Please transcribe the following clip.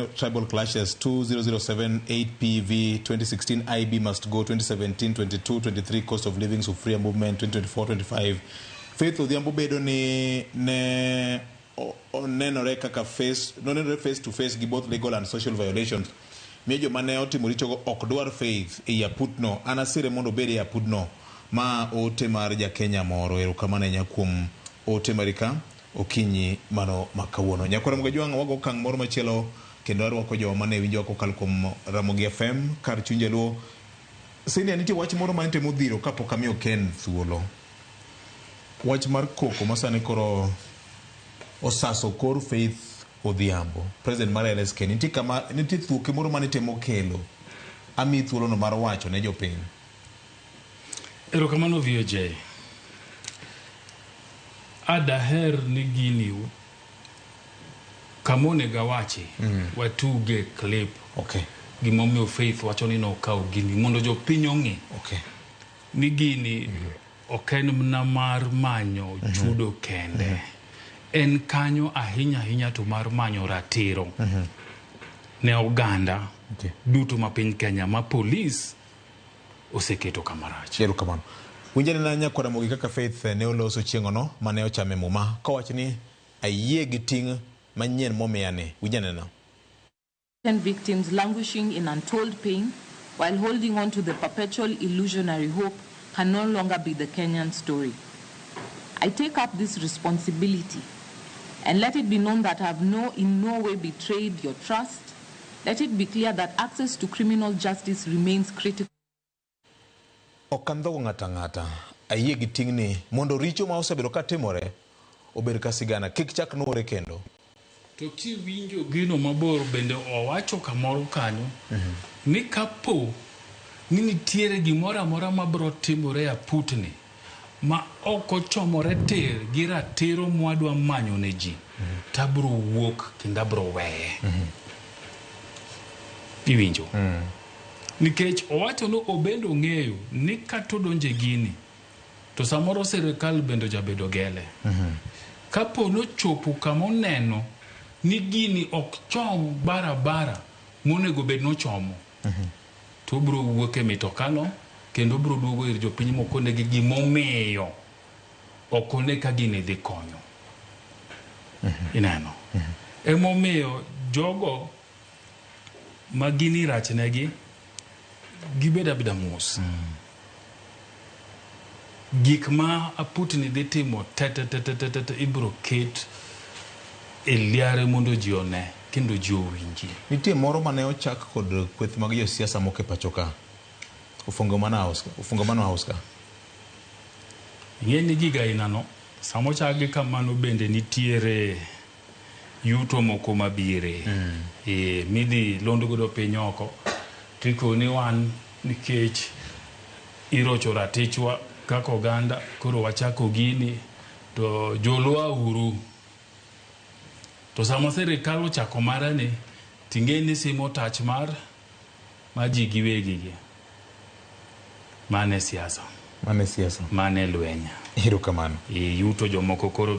Tribal clashes 2007 8PV 2016 IB must go 2017 22 23 cost of living Sufria movement 2024 25 Faith Odhiambo bedo ni ne onenore kaka face to face gi both legal and social violations miyo mane otimo richo ok dwar Faith e yaputno anasire mondo bede yaputno ma ote mar ja Kenya moro erokamano nyakuom ote marika okinyi mano makawuono nyakora mgajwanga wago kang moro machielo kendo arwako jo mane winjo kokal kuom Ramogi FM kar chunje luo sini nitie wach moro mante modhiro kapok amiyo Ken thuolo wach mar koko masane koro osaso kor Faith Odhiambo president mar LSK nitie thuoke moro mane temo kelo ami thuolo no mar wacho ne jopiny erokamano VJ adaher ni giniu kamone gawachi watuge clip gimomiyo Faith wacho ni no kaw gini mondo jopiny ong'e ni gini oken mna mar manyo chudo kende en kanyo ahinya to mar manyo ratiro ne oganda duto ma piny Kenya ma police oseketo kamarach erokamano winjane na nyakora Ramogi kaka Faith ne oloso chieng'ono mane ochame muma kowach ni ayie gi ting' manyien momiyane winjane na 10 victims languishing in untold pain while holding on to the perpetual illusionary hope can no longer be the Kenyan story. I take up this responsibility and let it be known that I have in no way betrayed your trust. Let it be clear that access to criminal justice remains critical. Okandho ng'ata ayie gi ting'ni mondo richo ma osebedo ka timore obed ka sigana kik chak nuore kendo to kiwinjo gino mabor bende owacho kamoro kanyo ni kapo ni nitiere gimoro amora mabro timore aputni ma ok ochomore tir gi ratiro mwadwa manyo ne ji tabro wuok kendo abro weye iwinjo nikech owacho no obendo ng'eyo ni katodonje gini to samoro sirikal bendo jabedo gele kapo no chopo kamoneno ni gini ok chom barabara monego bed no chomo to bro wuoke mitokano kendo bro duogo ir jopiny mokone gi gimomiyo okone ka gini dhi konyo ineno emomiyo jogo magini rachnegi gibeda bida mos gik ma aputni dhi timo tete ibro ket eliare mondo ji one kendo ji owinji nitie moro mane ochak kod kweth mag josiasa moke pachoka ufungamano house ka ng'eni giga inano samo chagi kamano bende nitiere yuto moko mabire midhi londo godo piny oko tiko ni wan nikech irocho ratichwa kaka oganda koro wachako gini to jolwa uru to samo sirikal ochako marane tingeni simo tach mar maji giwegigi mane siasa mane lwenya erokamano yuto jomoko koro